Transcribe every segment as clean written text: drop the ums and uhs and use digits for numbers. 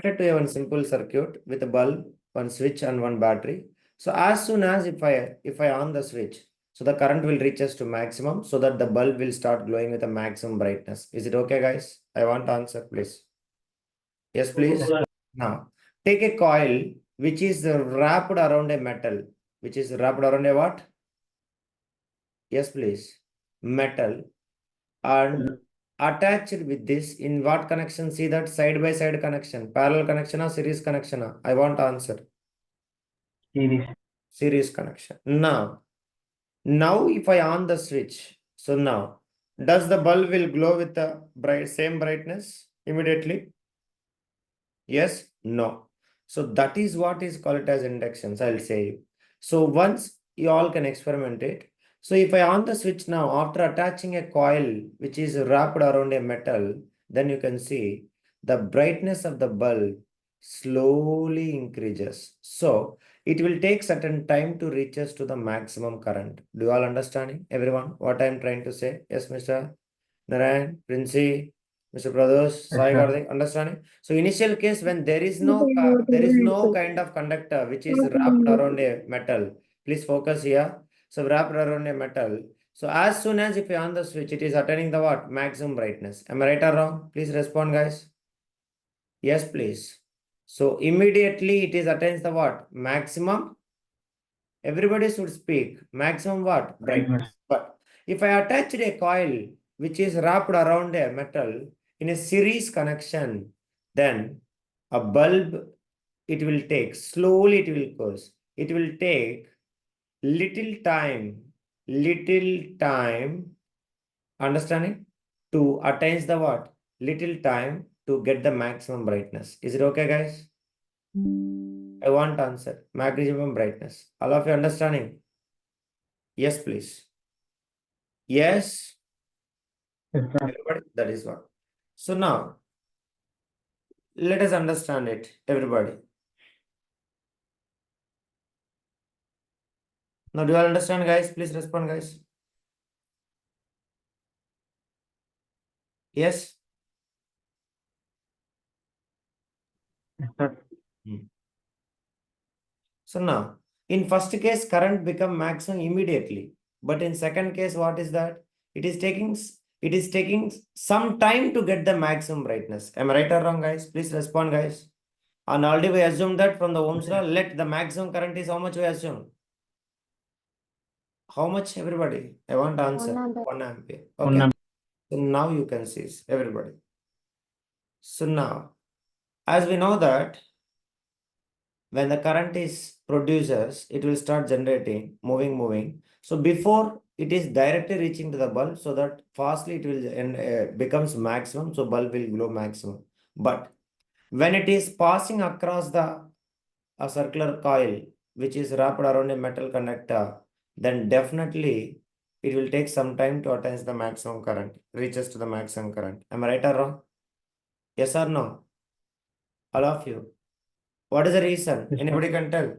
connected to a one simple circuit with a bulb, one switch and one battery. So as soon as if I on the switch, so the current will reach us to maximum so that the bulb will start glowing with a maximum brightness. Is it okay, guys? I want answer, please. Yes, please. Now, take a coil which is wrapped around a metal, which is wrapped around a what? Yes, please. Metal. And attached with this in what connection? See that side by side connection, parallel connection or series connection? I want answer. Series connection. Now if I on the switch, so now does the bulb will glow with the same brightness immediately? Yes, no. So that is what is called as inductions, I'll say. So once you all can experiment it. So if I on the switch now, after attaching a coil which is wrapped around a metal, then you can see the brightness of the bulb slowly increases. So it will take certain time to reach us to the maximum current. Do you all understanding, everyone, what I am trying to say? Yes, Mr. Narayan, Princey, Mr. Pradosh, Sai Karthik, understanding? So initial case when there is no kind of conductor which is wrapped around a metal. Please focus here. So wrapped around a metal. So as soon as if you on the switch, it is attaining the what? Maximum brightness. Am I right or wrong? Please respond, guys. Yes, please. So immediately it is attains the what? Maximum. Everybody should speak. Maximum what? Brightness. But if I attach a coil which is wrapped around a metal in a series connection, then a bulb, it will take, slowly it will close. It will take little time, understanding? To attain the what? Little time to get the maximum brightness. Is it okay, guys? I want answer. Maximum brightness. All of you understanding? Yes, please. Yes. Everybody, that is what. So now, let us understand it, everybody. Now, do you all understand, guys? Please respond, guys. Yes? So now, in first case, current become maximum immediately. But in second case, what is that? It is taking some time to get the maximum brightness. Am I right or wrong, guys? Please respond, guys. And already we assume that from the Ohm's law, let the maximum current is how much we assume? How much, everybody? I want answer. 1 ampere. Okay. So now you can see, everybody. So now, as we know that when the current is produces, it will start generating, moving. So before it is directly reaching to the bulb, so that fastly it will becomes maximum, so bulb will glow maximum. But when it is passing across a circular coil, which is wrapped around a metal conductor, then definitely it will take some time to attain the maximum current, reaches to the maximum current. Am I right or wrong? Yes or no? All of you. What is the reason? Anybody can tell?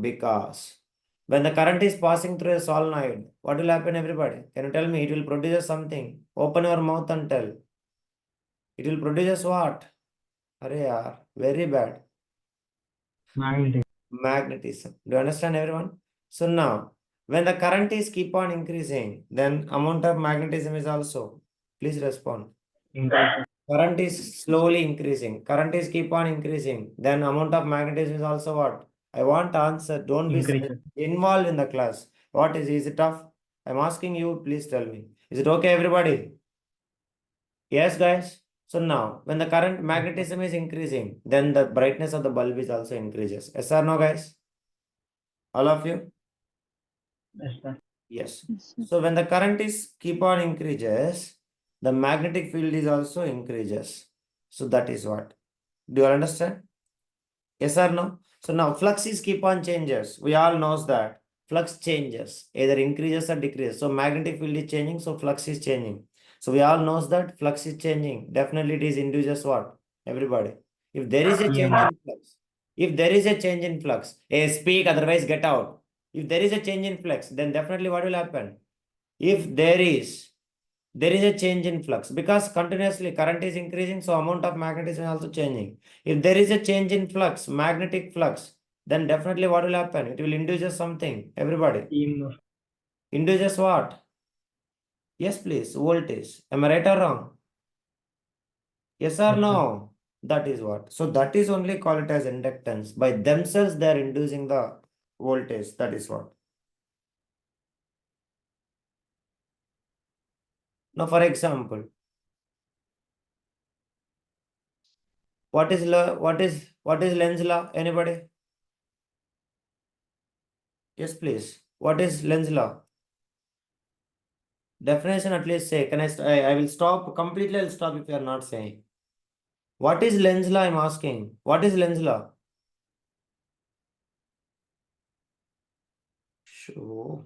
Because when the current is passing through a solenoid, what will happen, everybody? Can you tell me? It will produce something. Open your mouth and tell. It will produce what? Arey yaar, very bad. Magnetism. Do you understand, everyone? So now, when the current is keep on increasing, then amount of magnetism is also. Please respond. Current is slowly increasing. Current is keep on increasing. Then amount of magnetism is also what? I want answer. Don't be involved in the class. What is it tough? I'm asking you, please tell me. Is it okay, everybody? Yes, guys. So now, when the current magnetism is increasing, then the brightness of the bulb is also increases. Yes or no, guys? All of you? Yes. So when the current is keep on increases, the magnetic field is also increases. So that is what. Do you all understand? Yes or no? So now flux is keep on changes. We all knows that flux changes, either increases or decreases. So magnetic field is changing, so flux is changing. So we all knows that flux is changing. Definitely it is induces what? Everybody. If there is a change in flux, speak, otherwise get out. If there is a change in flux, then definitely what will happen? If there is There is a change in flux because continuously current is increasing, so amount of magnetism is also changing. If there is a change in flux, magnetic flux, then definitely what will happen? It will induce something. Everybody. EMF. Induces what? Yes, please. Voltage. Am I right or wrong? Yes or Yes, sir. no? That is what. So that is only called it as inductance. By themselves, they are inducing the voltage. That is what. Now, for example, what is law? What is Lenz's law? Anybody? Yes, please. What is Lenz's law? Definition at least say. Can I will stop completely. I'll stop if you are not saying. What is Lenz's law? I'm asking. What is Lenz's law? Sure.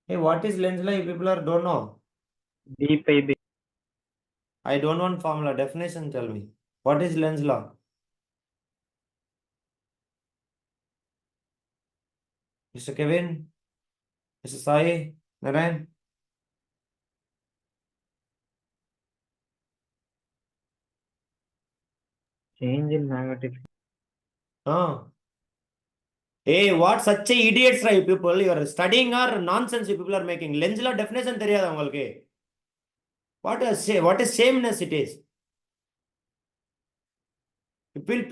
Hey, what is Lenz's law? You people are don't know. D pi by I don't want formula. Definition. Tell me. What is Lenz's law? Mr. Kevin, Mr. Sai, Narayan. change in magnetic. Ah. Hey, what such a idiots, right, people? You are studying or nonsense you people are making. Lens law definition தெரியாதா உங்களுக்கு? What is sameness it is?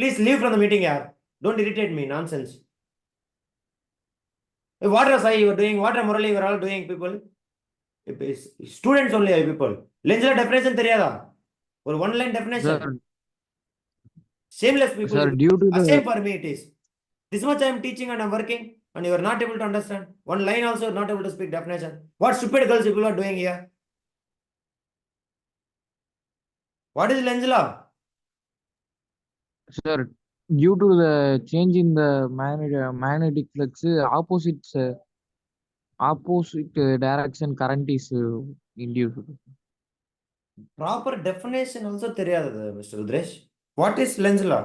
Please leave from the meeting, yaar. Don't irritate me, nonsense. Hey, what are Sai you are doing? What are Murali you are all doing, people? Students only, people. Lens law definition தெரியாதா? Or one line definition. Sir, Shameless people. sir, due to the Same for me it is. This much I am teaching and I am working and you are not able to understand. One line also you are not able to speak definition. What stupid girls people are doing here? What is Lenz's law? sir, due to the change in the magnetic flux, opposite direction current is induced. Proper definition also தெரியாதது Mr. Rudresh. What is Lenz's law?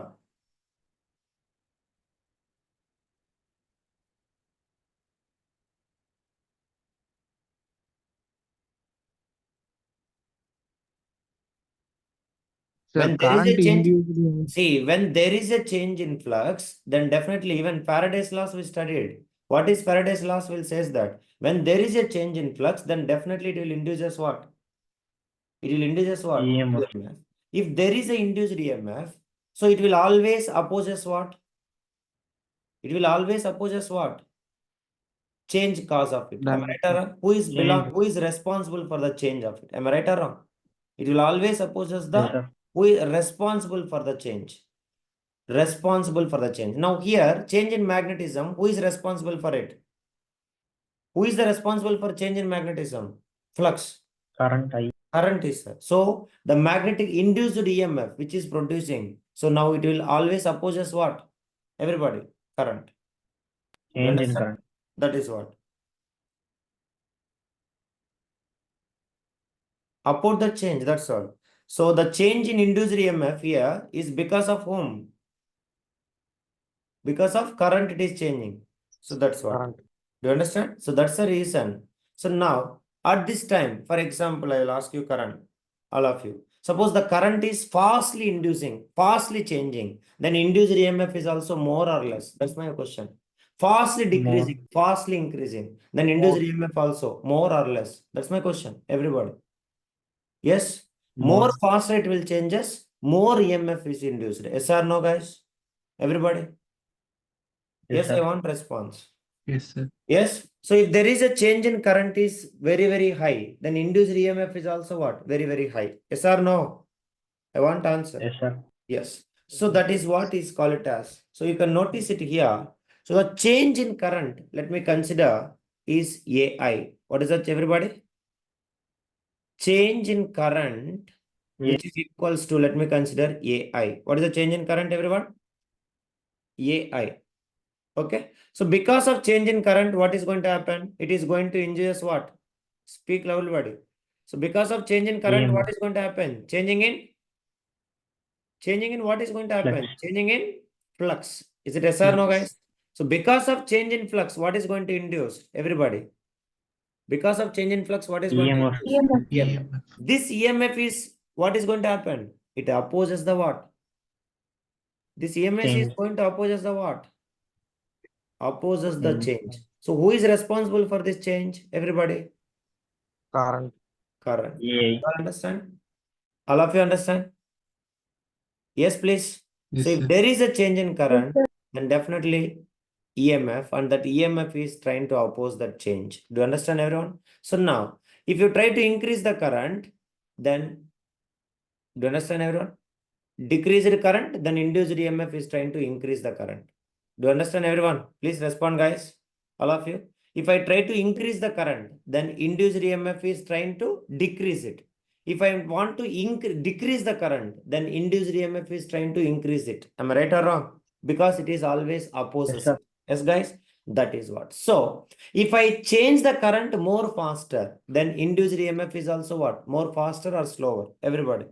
Sir, When there is current a change, induced. see, when there is a change in flux, then definitely even Faraday's laws we studied. What is Faraday's laws will says that when there is a change in flux, then definitely it will induce us what? It will induce us what? EMF. EMF. If there is a induced EMF, so it will always oppose us what? It will always oppose us what? Change cause of it. Am I right or Direction. wrong? Change. Who is responsible for the change of it? Am I right or wrong? It will always oppose us Yes, the sir. who is responsible for the change. Responsible for the change. Now here, change in magnetism, who is responsible for it? Who is the responsible for change in magnetism? Flux. Current I. Current is there. So the magnetic induced EMF which is producing. So now it will always oppose us what? Everybody. Current. You Change in understand? current. That is what. Upward the change, that's all. So the change in induced EMF here is because of whom? Because of current it is changing. So that's what. Current. Do you understand? So that's the reason. So now at this time, for example, I will ask you current, all of you. Suppose the current is fastly inducing, fastly changing, then induced EMF is also more or less. That's my question. Fastly More. decreasing, fastly increasing, then induced EMF also more or less. That's my question. Everybody. Yes, more More. faster it will changes, more EMF is induced. Yes or no, guys? Everybody? Yes, Yes, I sir. want response. Yes, sir. Yes. So if there is a change in current is very, very high, then induced EMF is also what? Very, very high. Yes or no? I want answer. Yes, sir. Yes. So that is what is called it as. So you can notice it here. So the change in current, let me consider, is AI. What is that, everybody? Change in current, which is equals to, let me consider AI. What is the change in current, everyone? AI. Okay. So because of change in current, what is going to happen? It is going to induce what? Speak loud, buddy. So because of change in current, what EMF. is going to happen? Changing in what is going to Flux. happen? Changing in flux. Is it yes or no, guys? So because of change in flux, what is going to induce? Everybody. Because of change in flux, what is going to EMF. happen? EMF. This EMF is what is going to happen? It opposes the what? This EMF is Change. going to opposes the what? Opposes the Change. change. So who is responsible for this change? Everybody? Current. Current. EI. You all understand? All of you understand? Yes, please. Yes, So if sir. there is a change in current, then definitely EMF, and that EMF is trying to oppose that change. Do you understand, everyone? So now, if you try to increase the current, then do you understand, everyone? Decreased current, then induced EMF is trying to increase the current. Do you understand, everyone? Please respond, guys. All of you. If I try to increase the current, then induced EMF is trying to decrease it. If I want to decrease the current, then induced EMF is trying to increase it. Am I right or wrong? Because it is always opposes Yes, sir. it. Yes, guys? That is what. So, if I change the current more faster, then induced EMF is also what? More faster or slower? Everybody.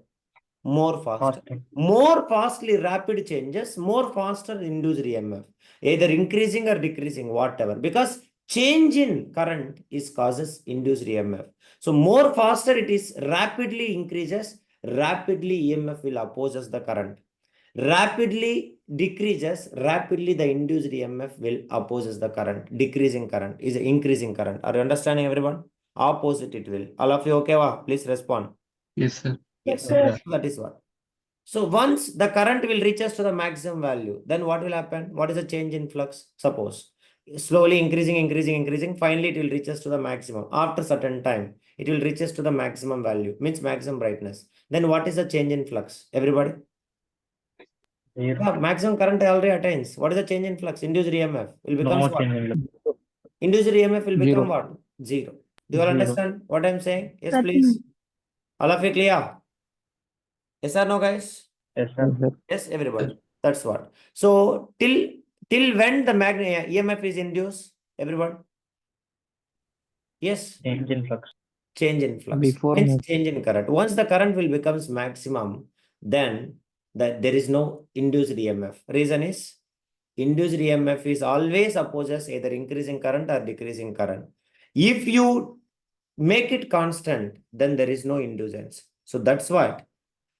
More faster. Faster. More fastly rapid changes, more faster induced EMF. Either increasing or decreasing, whatever. Because change in current is causes induced EMF. So more faster it is, rapidly increases, rapidly EMF will opposes the current. Rapidly decreases, rapidly the induced EMF will opposes the current. Decreasing current is increasing current. Are you understanding, everyone? Opposite it will. All of you okay? Please respond. Yes, sir. Yes, Yes, sir. that is what. So once the current will reaches to the maximum value, then what will happen? What is the change in flux? Suppose slowly increasing, finally it will reaches to the maximum. After certain time, it will reaches to the maximum value, means maximum brightness. Then what is the change in flux? Everybody? Zero. Yeah, maximum current already attains. What is the change in flux? Induced EMF will become No what? change in Induced EMF will become Zero. what? Zero. Do you all Zero. understand what I'm saying? Yes, please. All of it clear? Yes or no, guys? Yes, Yes, sir. sir. Yes, everybody. That's what. So till when the EMF is induced, everybody? Yes, Change in flux. change in flux. Before Means max. change in current. Once the current will becomes maximum, then there is no induced EMF. Reason is induced EMF is always opposes either increasing current or decreasing current. If you make it constant, then there is no inducence. So that's what,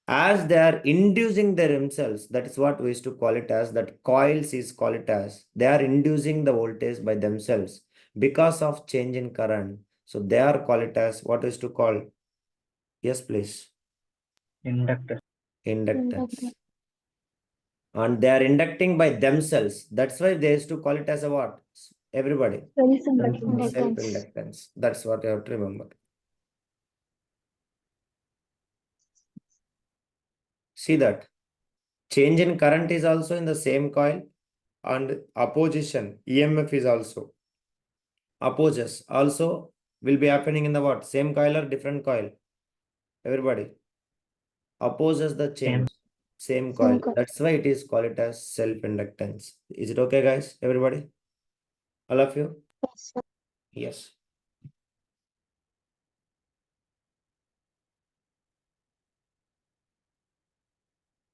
as they are inducing their themselves, that is what we used to call it as, that coils is called it as, they are inducing the voltage by themselves because of change in current. So they are called it as what is to call, yes please, Inductor. inductance. And they are inducting by themselves. That's why they used to call it as a what? Everybody. Self-inductance. That's what you have to remember. See that change in current is also in the same coil, and opposition EMF is also opposes also will be happening in the what? Same coil or different coil? Everybody. Opposes the change. Same coil. That's why it is called it as self-inductance. Is it okay, guys? Everybody? All of you? Yes.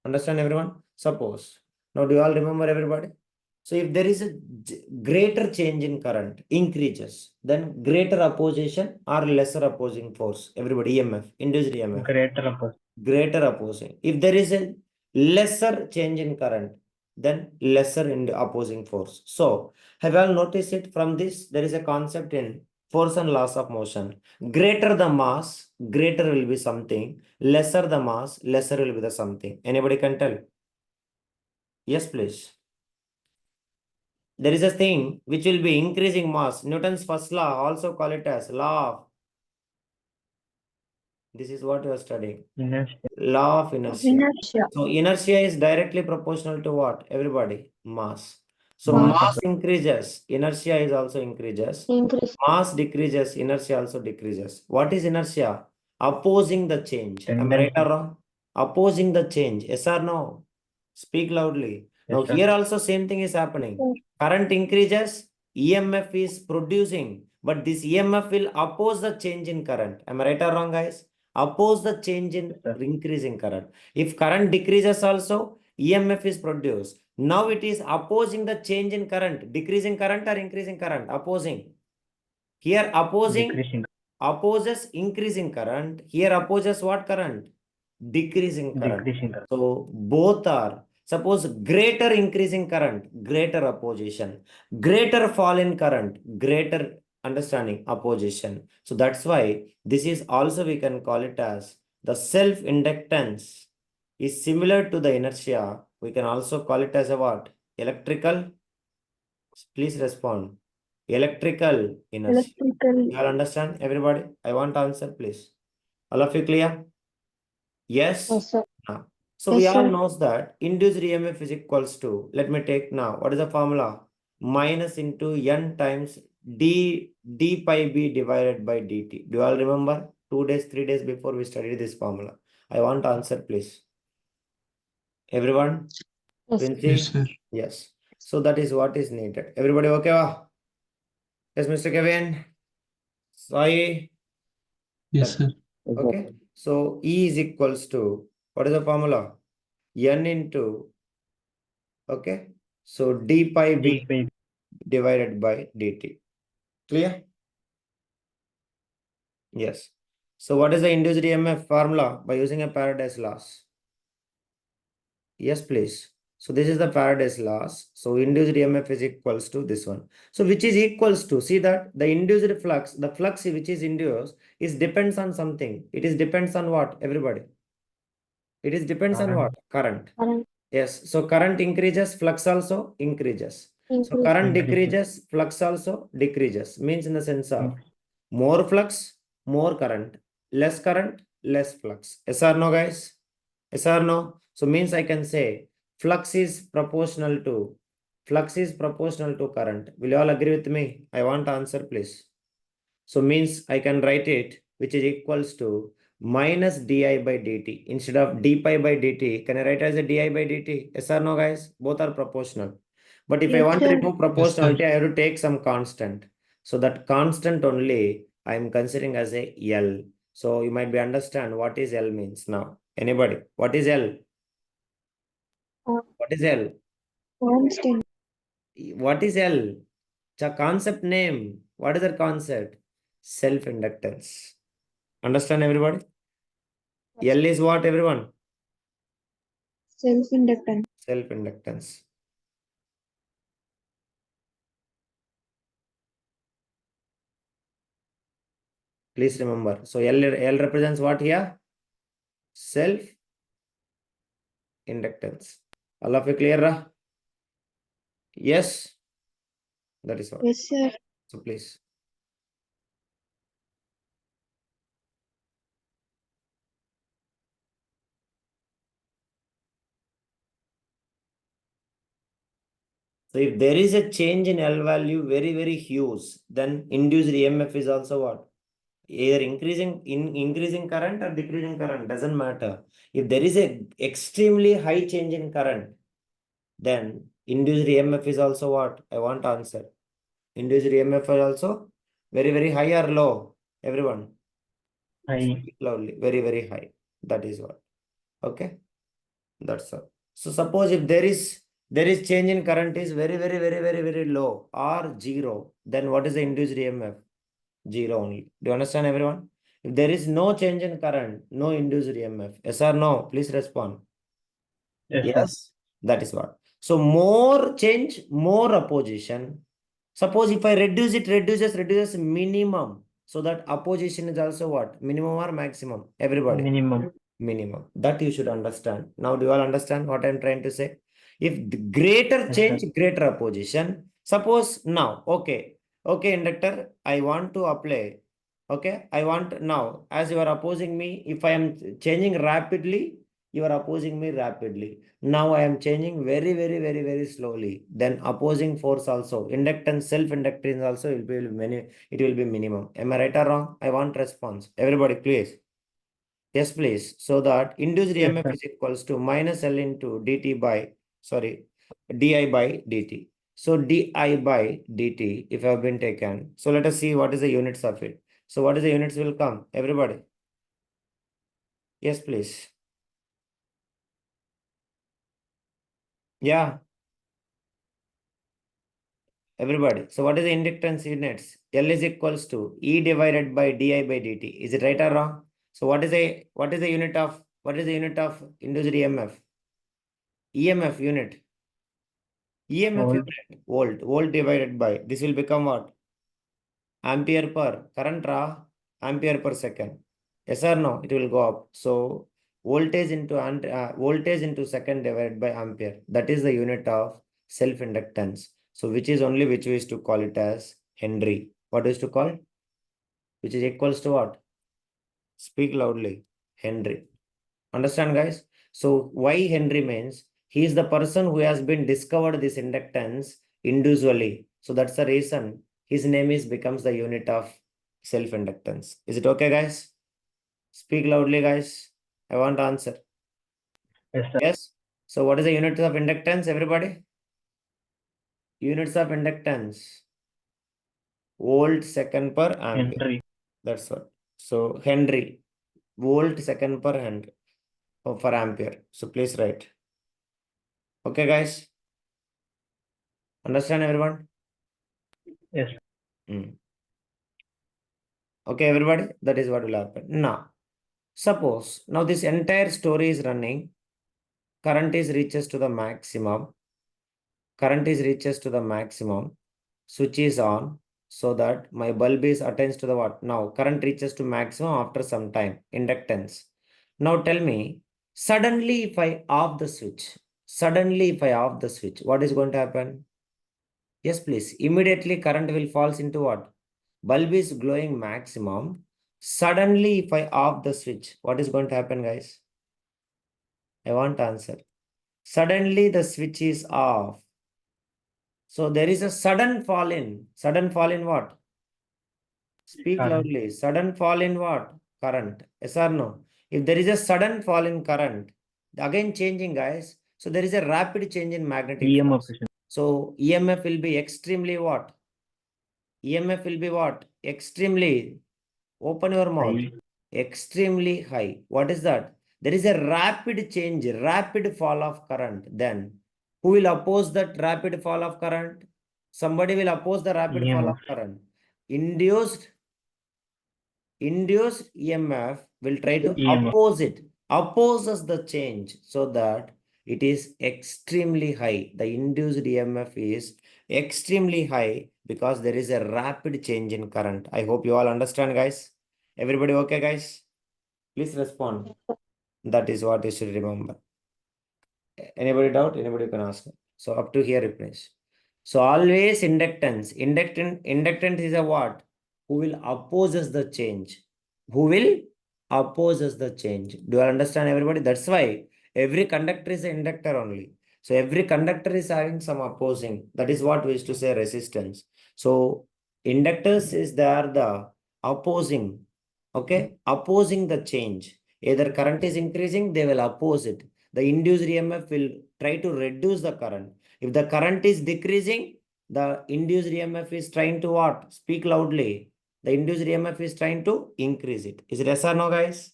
Understand, everyone? Suppose. Now, do you all remember, everybody? So, if there is a greater change in current, increases, then greater opposition or lesser opposing force. Everybody, EMF, induced EMF. Greater opposite. Greater opposing. If there is a lesser change in current, then lesser in the opposing force. So, have you all noticed it from this? There is a concept in force and laws of motion. Greater the mass, greater will be something. Lesser the mass, lesser will be the something. Anybody can tell? Yes, please. There is a thing which will be increasing mass. Newton's first law, also call it as law of. This is what you are studying. Inertia. Law of inertia. So inertia is directly proportional to what? Everybody? Mass. So mass increases, inertia is also increases. Mass decreases, inertia also decreases. What is inertia? Opposing the change. Am I right or wrong? Opposing the change. Yes or no? Speak loudly. Now Yes, sir. here also same thing is happening. Current increases, EMF is producing, but this EMF will oppose the change in current. Am I right or wrong, guys? Oppose the change in increasing current. If current decreases also, EMF is produced. Now it is opposing the change in current. Decreasing current or increasing current? Opposing. Here Decreasing. opposes increasing current. Here opposes what current? Decreasing current. Decreasing current. So both are, suppose greater increasing current, greater opposition, greater fall in current, greater understanding opposition. So that's why this is also, we can call it as the self-inductance is similar to the inertia. We can also call it as a what? Electrical. Please respond. Electrical inertia. Electrical. You all understand, everybody? I want answer, please. All of you clear? Yes? Yes, sir. Ah. So we Yes, all sir. knows that induced EMF is equals to, let me take now, what is the formula? Minus into N times d pi b divided by dt. Do you all remember? 2 days, 3 days before we studied this formula. I want answer, please. Everyone? Yes. Quincy? Yes, sir. Yes. So that is what is needed. Everybody okay? Yes, Mr. Kevin? Sai? Yes, sir. Okay. So E is equals to, what is the formula? N into, okay. So d pi b D by divided by dt. Clear? Yes. So what is the induced EMF formula by using a Faraday's laws? Yes, please. So this is the Faraday's laws. So induced EMF is equals to this one. So which is equals to, see that the induced flux, the flux which is induced is depends on something. It is depends on what, everybody? It is depends on what? Current. Current Yes. So current increases, flux also increases. So increase. current increase. decreases, flux also decreases. Means in the sense of Increase. more flux, more current. Less current, less flux. Yes or no, guys? Yes or no? So means I can say flux is proportional to current. Will you all agree with me? I want answer, please. So means I can write it, which is equals to minus di by dt. Instead of d pi by dt, can I write as a di by dt? Yes or no, guys? Both are proportional. But if I Yes, want to sir. remove proportionality, I have to take some constant. So that constant only I am considering as a L. So you might be understand what is L means now. Anybody? What is L? What is L? Constant. What is L? It's a concept name. What is that concept? Self-inductance. Understand, everybody? L is what, everyone? Self-inductance. Self-inductance. Please remember. So L represents what here? Self-inductance. All of you clear? Yes? That is what. Yes, sir. So please. So if there is a change in L value very, very huge, then induced EMF is also what? Either increasing current or decreasing current, doesn't matter. If there is a extremely high change in current, then induced EMF is also what? I want answer. Induced EMF is also very, very high or low? Everyone. High. Speak loudly. Very, very high. That is what. Okay. That's all. So suppose if there is change in current is very, very, very, very, very low or zero, then what is the induced EMF? Zero only. Do you understand, everyone? If there is no change in current, no induced EMF. Yes or no? Please respond. Yes, sir. Yes, that is what. So more change, more opposition. Suppose if I reduce it, reduces minimum. So that opposition is also what? Minimum or maximum? Everybody. Minimum. Minimum. That you should understand. Now, do you all understand what I'm trying to say? If the greater Yes, change, sir. greater opposition. Suppose now, okay, inductor, I want to apply. Okay, I want now, as you are opposing me, if I am changing rapidly, you are opposing me rapidly. Now I am changing very, very, very, very slowly. Then opposing force also, inductance, self-inductance also will be many, it will be minimum. Am I right or wrong? I want response. Everybody, please. Yes, please. So that induced Yes, EMF sir. is equals to minus L into dt by, sorry, di by dt. So di by dt, if have been taken. So let us see what is the units of it. So what is the units will come? Everybody. Yes, please. Yeah. Everybody. So what is the inductance units? L is equals to E divided by di by dt. Is it right or wrong? So what is the unit of induced EMF? EMF unit. EMF Volt. unit. Volt divided by. This will become what? Ampere per current raw ampere per second. Yes or no? It will go up. So voltage into second divided by ampere. That is the unit of self-inductance. So which we used to call it as Henry. What is to call? Which is equals to what? Speak loudly. Henry. Understand, guys? So why Henry means he is the person who has been discovered this inductance individually. So that's the reason his name becomes the unit of self-inductance. Is it okay, guys? Speak loudly, guys. I want to answer. Yes, sir. Yes. So what is the unit of inductance, everybody? Units of inductance. Volt second per ampere. Henry. That's what. So Henry. Volt second per Henry. For ampere. So please write. Okay, guys. Understand, everyone? Yes. Okay, everybody, that is what will happen. Now, suppose now this entire story is running, current is reaches to the maximum, switch is on, so that my bulb is attains to the what? Now, current reaches to maximum after some time, inductance. Now tell me, suddenly if I off the switch, what is going to happen? Yes, please. Immediately current will falls into what? Bulb is glowing maximum. Suddenly, if I off the switch, what is going to happen, guys? I want answer. Suddenly the switch is off. So there is a sudden fall in. Sudden fall in what? Speak Current. loudly. Sudden fall in what? Current. Yes or no? If there is a sudden fall in current, again changing, guys. So there is a rapid change in magnetic EMF. flux. So EMF will be extremely what? EMF will be what? Extremely. Open your mouth. High. Extremely high. What is that? There is a rapid change, rapid fall of current. Then who will oppose that rapid fall of current? Somebody will oppose the rapid fall of EMF. current. Induced EMF will try to EMF. oppose it, opposes the change so that it is extremely high. The induced EMF is extremely high because there is a rapid change in current. I hope you all understand, guys. Everybody okay, guys? Please respond. That is what you should remember. Anybody doubt? Anybody can ask. So up to here replace. So always inductance. Inductant is a what? Who will opposes the change? Who will opposes the change? Do you understand, everybody? That's why every conductor is an inductor only. So every conductor is having some opposing. That is what we used to say resistance. So inductors is there the opposing. Okay, opposing the change. Either current is increasing, they will oppose it. The induced EMF will try to reduce the current. If the current is decreasing, the induced EMF is trying to what? Speak loudly. The induced EMF is trying to increase it. Is it yes or no, guys?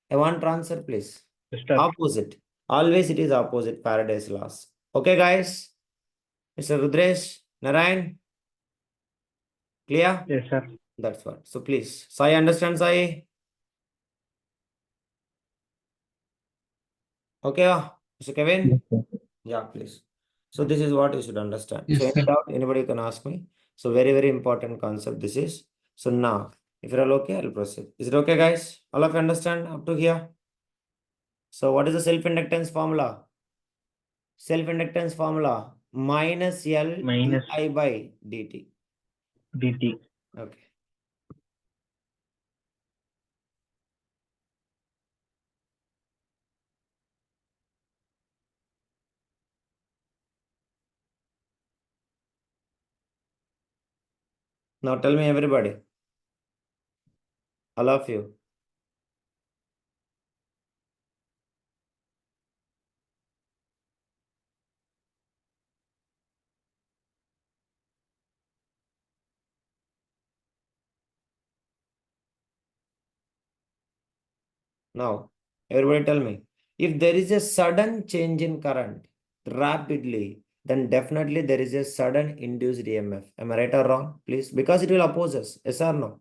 I want to answer, please. Yes, sir. Opposite. Always it is opposite Faraday's laws. Okay, guys? Mr. Rudresh, Narayan? Clear? Yes, sir. That's what. So please. Sai, understand, Sai? Okay, Mr. Kevin? Yeah, please. So this is what you should understand. Yes, So any sir. doubt, anybody can ask me. So very, very important concept this is. So now, if you're all okay, I'll proceed. Is it okay, guys? All of you understand up to here? So what is the self-inductance formula? Self-inductance formula minus L Minus di by dt. DT. Okay. Now tell me, everybody, all of you. Now, everybody tell me, if there is a sudden change in current rapidly, then definitely there is a sudden induced EMF. Am I right or wrong? Please, because it will oppose us. Yes or no?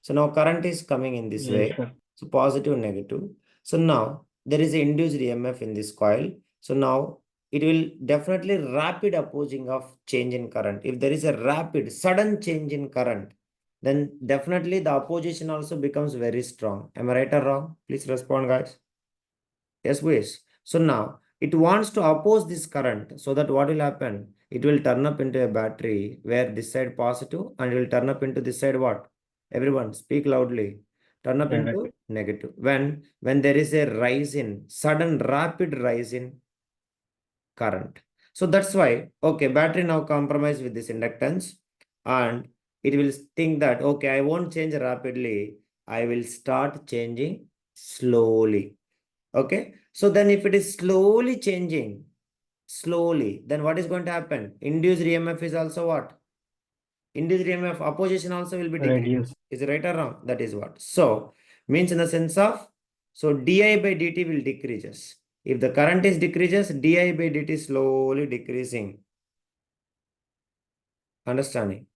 So now current is coming in this Yes, way. sir. So positive, negative. So now there is an induced EMF in this coil. So now it will definitely rapid opposing of change in current. If there is a rapid, sudden change in current, then definitely the opposition also becomes very strong. Am I right or wrong? Please respond, guys. Yes, please. So now it wants to oppose this current. So that what will happen? It will turn up into a battery where this side positive and it will turn up into this side what? Everyone speak loudly. Turn up into Negative. negative. When there is a rise in, sudden rapid rise in current. So that's why, okay, battery now compromise with this inductance and it will think that, okay, I won't change rapidly. I will start changing slowly. Okay. So then if it is slowly changing, slowly, then what is going to happen? Induced EMF is also what? Induced EMF opposition also will be decreased. Reduce. Is it right or wrong? That is what. So means in the sense of, so di by dt will decreases. If the current is decreases, di by dt slowly decreasing. Understanding?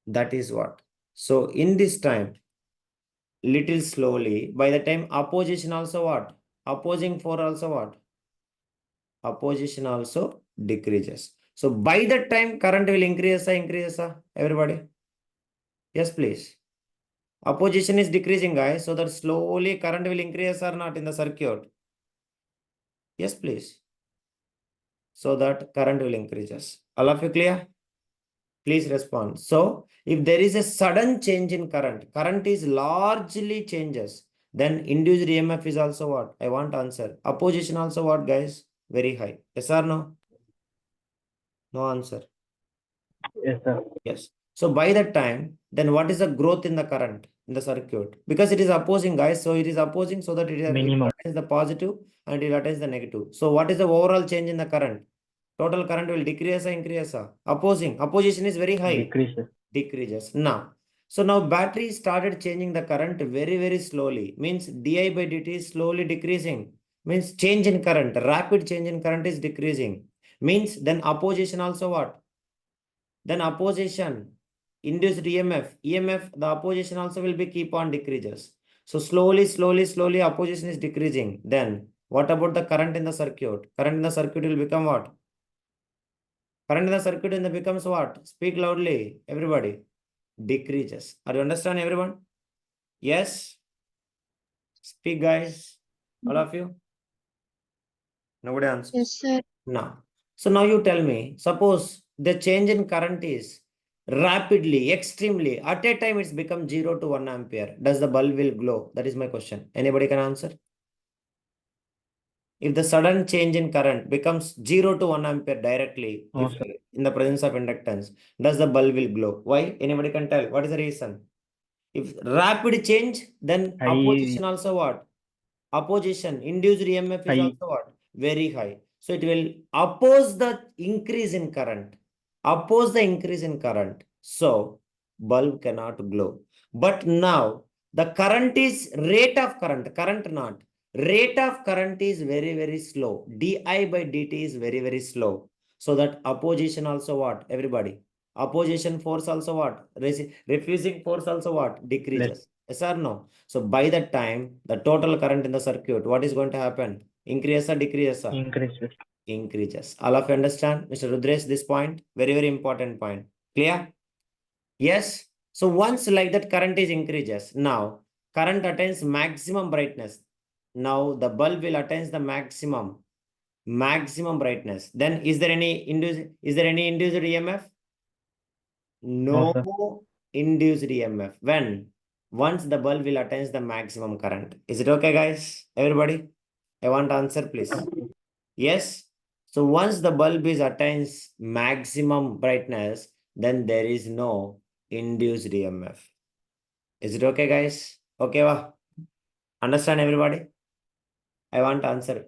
That is what. So in this time, little slowly, by the time opposition also what? Opposing for also what? Opposition also decreases. So by that time, current will increase, everybody. Yes, please. Opposition is decreasing, guys. So that slowly current will increase or not in the circuit. Yes, please. So that current will increases. All of you clear? Please respond. So if there is a sudden change in current, current is largely changes, then induced EMF is also what? I want answer. Opposition also what, guys? Very high. Yes or no? No answer. Yes, sir. Yes. So by that time, then what is the growth in the current in the circuit? Because it is opposing, guys. So it is opposing so that it Minimum. attains the positive and it attains the negative. So what is the overall change in the current? Total current will decrease or increase? Opposing. Opposition is very high. Decreases. Decreases. Now. So now battery started changing the current very, very slowly. Means di by dt is slowly decreasing. Means change in current. Rapid change in current is decreasing. Means then opposition also what? Then opposition, induced EMF, the opposition also will be keep on decreases. So slowly, opposition is decreasing. Then what about the current in the circuit? Current in the circuit will become what? Current in the circuit in the becomes what? Speak loudly, everybody. Decreases. Are you understand, everyone? Yes? Speak, guys. All of you? Nobody answers. Yes, sir. Now. So now you tell me, suppose the change in current is rapidly, extremely, at a time it's become 0 to 1 ampere. Does the bulb will glow? That is my question. Anybody can answer? If the sudden change in current becomes 0 to 1 ampere directly, No, if sir. in the presence of inductance, does the bulb will glow? Why? Anybody can tell? What is the reason? If rapid change, then High. opposition also what? Opposition, induced EMF is High. also what? Very high. So it will oppose the increase in current. Oppose the increase in current. So bulb cannot glow. But now the current is rate of current not. Rate of current is very, very slow. Di by dt is very, very slow. So that opposition also what? Everybody. Opposition force also what? Refusing force also what? Decreases. Yes or no? So by that time, the total current in the circuit, what is going to happen? Increase or decrease? Increases. Increases. All of you understand? Mr. Rudresh, this point, very, very important point. Clear? Yes. So once like that current is increases, now current attains maximum brightness. Now the bulb will attains the maximum brightness. Then is there any induced EMF? No, sir. No induced EMF. When? Once the bulb will attains the maximum current. Is it okay, guys? Everybody? I want answer, please. Yes. So once the bulb is attains maximum brightness, then there is no induced EMF. Is it okay, guys? Okay, wa? Understand, everybody? I want answer.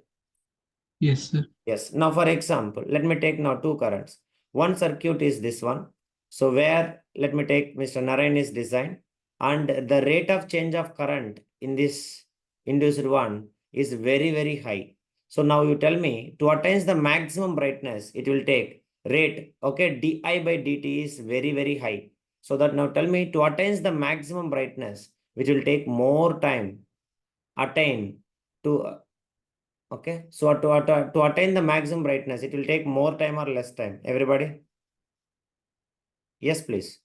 Yes, sir. Yes. Now, for example, let me take now two currents. One circuit is this one. So where, let me take Mr. Narayan is design, and the rate of change of current in this induced one is very, very high. So now you tell me, to attain the maximum brightness, it will take rate, okay, di by dt is very, very high. So that now tell me, to attain the maximum brightness, which will take more time, attain to, okay, so to attain the maximum brightness, it will take more time or less time, everybody? Yes, please.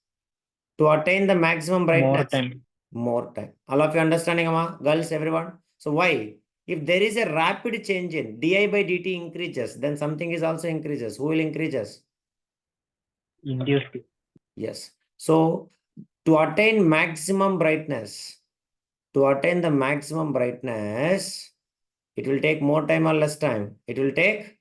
To attain the maximum brightness, More time. more time. All of you understanding, Amma? Girls, everyone? So why? If there is a rapid change in di by dt increases, then something is also increases. Who will increases? Induced. Yes. So to attain maximum brightness, to attain the maximum brightness, it will take more time or less time? It will take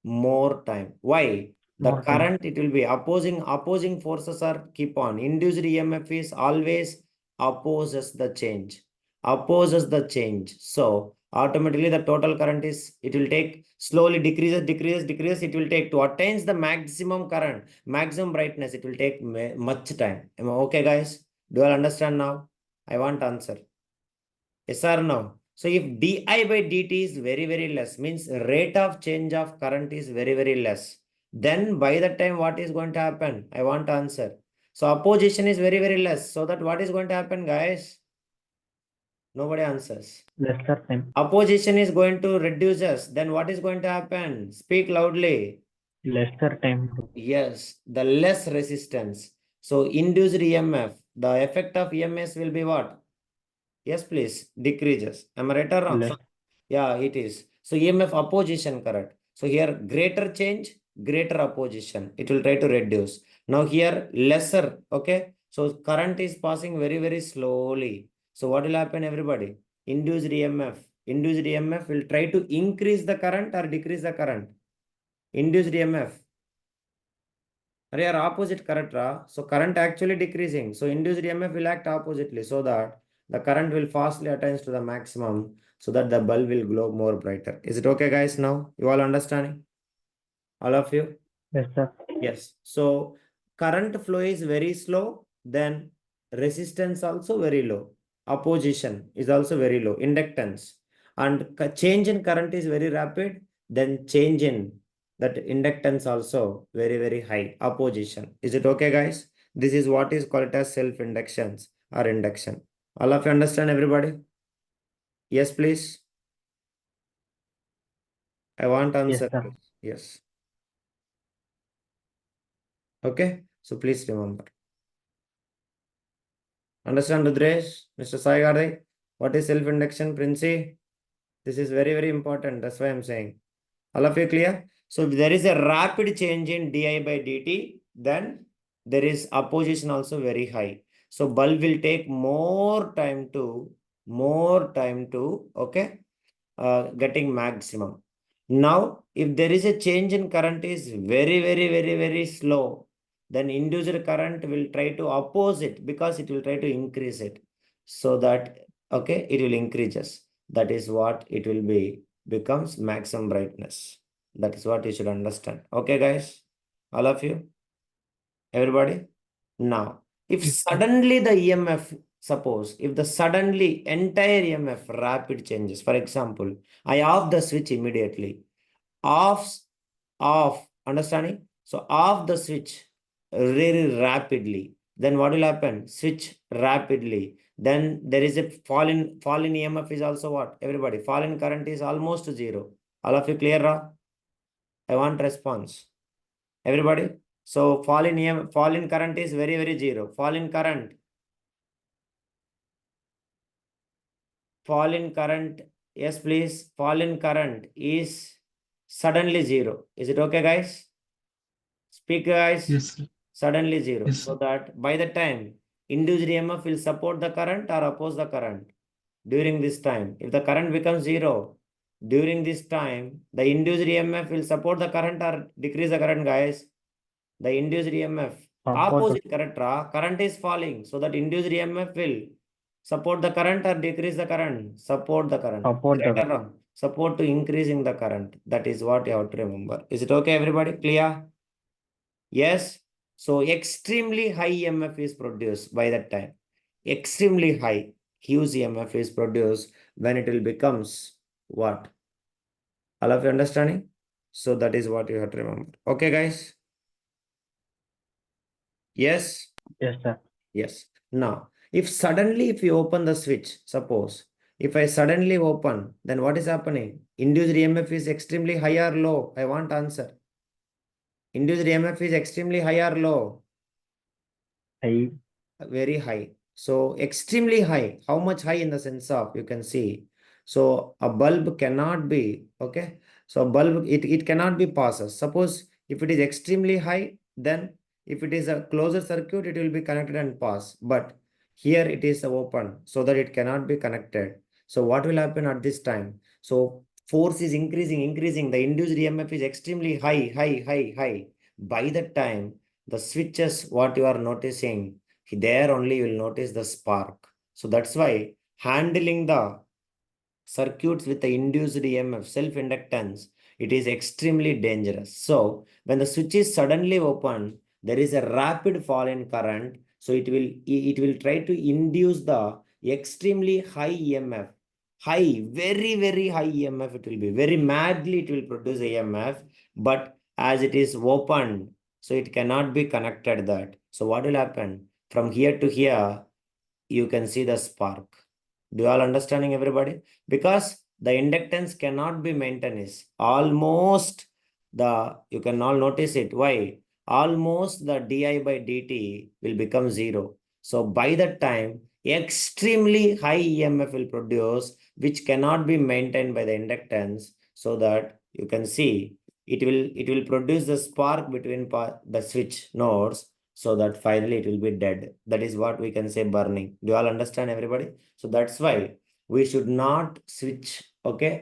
more time. Why? The More time. current, it will be opposing forces are keep on. Induced EMF is always opposes the change. Opposes the change. So automatically the total current is, it will take slowly decreases. It will take to attain the maximum current, maximum brightness. It will take much time. Am I okay, guys? Do you all understand now? I want answer. Yes or no? So if di by dt is very, very less, means rate of change of current is very, very less. Then by the time what is going to happen? I want to answer. So opposition is very, very less. So that what is going to happen, guys? Nobody answers. Lesser time. Opposition is going to reduce us. Then what is going to happen? Speak loudly. Lesser time. Yes, the less resistance. So induced EMF, the effect of EMS will be what? Yes, please. Decreases. Am I right or wrong? Less. Yeah, it is. So EMF opposition current. So here greater change, greater opposition. It will try to reduce. Now here lesser. Okay. So current is passing very, very slowly. So what will happen, everybody? Induced EMF. Induced EMF will try to increase the current or decrease the current. Induced EMF. Are your opposite current, ra? So current actually decreasing. So induced EMF will act oppositely so that the current will fastly attains to the maximum so that the bulb will glow more brighter. Is it okay, guys? Now you all understanding? All of you? Yes, sir. Yes. So current flow is very slow, then resistance also very low. Opposition is also very low. Inductance. And change in current is very rapid, then change in that inductance also very, very high. Opposition. Is it okay, guys? This is what is called as self-inductions or induction. All of you understand, everybody? Yes, please. I want answer. Yes, sir. Yes. Okay. So please remember. Understand, Rudresh? Mr. Sai Garde? What is self-induction, Princey? This is very, very important. That's why I'm saying. All of you clear? So if there is a rapid change in di by dt, then there is opposition also very high. So bulb will take more time to, okay, getting maximum. Now, if there is a change in current is very, very slow, then induced current will try to oppose it because it will try to increase it. So that, okay, it will increases. That is what it will be, becomes maximum brightness. That is what you should understand. Okay, guys? All of you? Everybody? Now, if suddenly the EMF, suppose, if the suddenly entire EMF rapid changes, for example, I off the switch immediately, off, understanding? So off the switch very rapidly, then what will happen? Switch rapidly. Then there is a fall in EMF is also what? Everybody, fall in current is almost zero. All of you clear, Ra? I want response. Everybody? So fall in current is very zero. Fall in current, yes, please. Fall in current is suddenly zero. Is it okay, guys? Speak, guys. Yes, sir. Suddenly zero. Yes, So sir. that by the time induced EMF will support the current or oppose the current during this time. If the current becomes zero, during this time, the induced EMF will support the current or decrease the current, guys. The induced EMF. Support. Opposite current, current is falling. So that induced EMF will support the current or decrease the current? Support the current. Support Right the. or wrong? Support to increasing the current. That is what you have to remember. Is it okay, everybody? Clear? Yes. So extremely high EMF is produced by that time. Extremely high, huge EMF is produced when it will becomes what? All of you understanding? So that is what you have to remember. Okay, guys? Yes? Yes, sir. Yes. Now, if you open the switch, suppose, if I suddenly open, then what is happening? Induced EMF is extremely high or low? I want answer. Induced EMF is extremely high or low? I Very high. So extremely high. How much high in the sense of you can see? So a bulb cannot be okay. So a bulb it cannot be passes. Suppose if it is extremely high, then if it is a closed circuit, it will be connected and pass. But here it is open so that it cannot be connected. So what will happen at this time? So force is increasing. The induced EMF is extremely high. By the time the switches, what you are noticing, there only you will notice the spark. So that's why handling the circuits with the induced EMF, self-inductance, it is extremely dangerous. So when the switch is suddenly open, there is a rapid fall in current. So it will try to induce the extremely high EMF. High, very high EMF it will be. Very madly it will produce EMF. But as it is opened, so it cannot be connected that. So what will happen? From here to here, you can see the spark. Do you all understanding everybody? Because the inductance cannot be maintained is almost you can all notice it. Why? Almost the di by dt will become zero. So by that time, extremely high EMF will produce, which cannot be maintained by the inductance. So that you can see it will produce the spark between the switch nodes, so that finally it will be dead. That is what we can say burning. Do you all understand everybody? So that's why we should not switch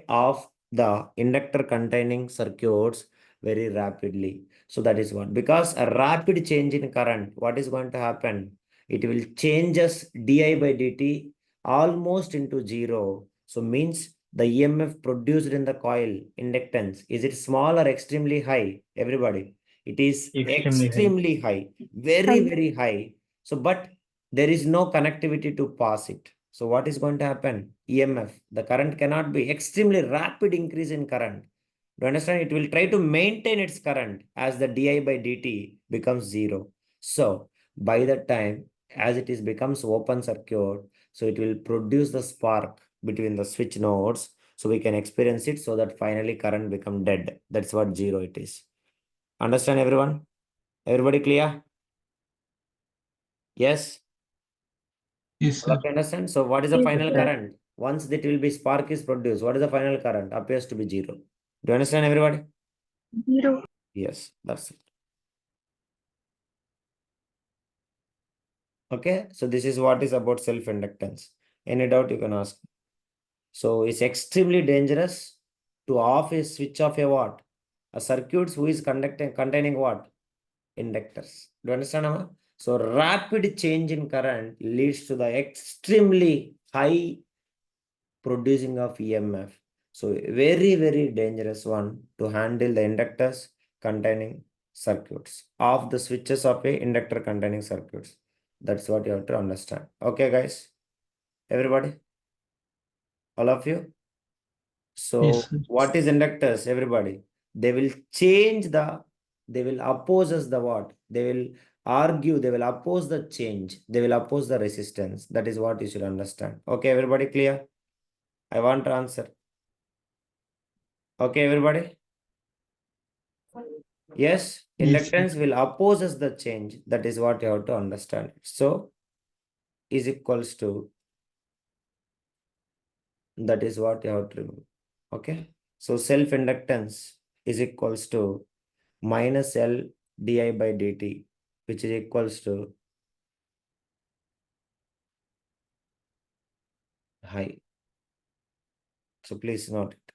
off the inductor containing circuits very rapidly. So that is what, because a rapid change in current, what is going to happen? It will change us di by dt almost into zero. So means the EMF produced in the coil inductance, is it small or extremely high? Everybody, it is extremely high. extremely high, very high. So but there is no connectivity to pass it. So what is going to happen? EMF, the current cannot be extremely rapid increase in current. Do you understand? It will try to maintain its current as the di by dt becomes zero. So by that time, as it is becomes open circuit, so it will produce the spark between the switch nodes. So we can experience it, so that finally current become dead. That's what zero it is. Understand everyone? Everybody clear? Yes? Yes, All of sir. you understand? So what is the Yes, final sir. current? Once that will be spark is produced, what is the final current? Appears to be zero. Do you understand everybody? 0. Yes, that's it. Okay, so this is what is about self-inductance. Any doubt you can ask. So it's extremely dangerous to off a switch off a what? A circuits who is containing what? Inductors. Do you understand? Amma? So rapid change in current leads to the extremely high producing of EMF. So very dangerous one to handle the inductors containing circuits. Off the switches of a inductor containing circuits. That's what you have to understand. Okay, guys. Everybody? All of you? So Yes, sir. what is inductors? Everybody? They will they will oppose us the what? They will argue, they will oppose the change. They will oppose the resistance. That is what you should understand. Okay, everybody clear? I want to answer. Okay, everybody? Yes, Yes, sir. inductance will oppose us the change. That is what you have to understand. So is equals to, that is what you have to remember. Okay. So self-inductance is equals to minus L di by dt, which is equals to high. So please note it.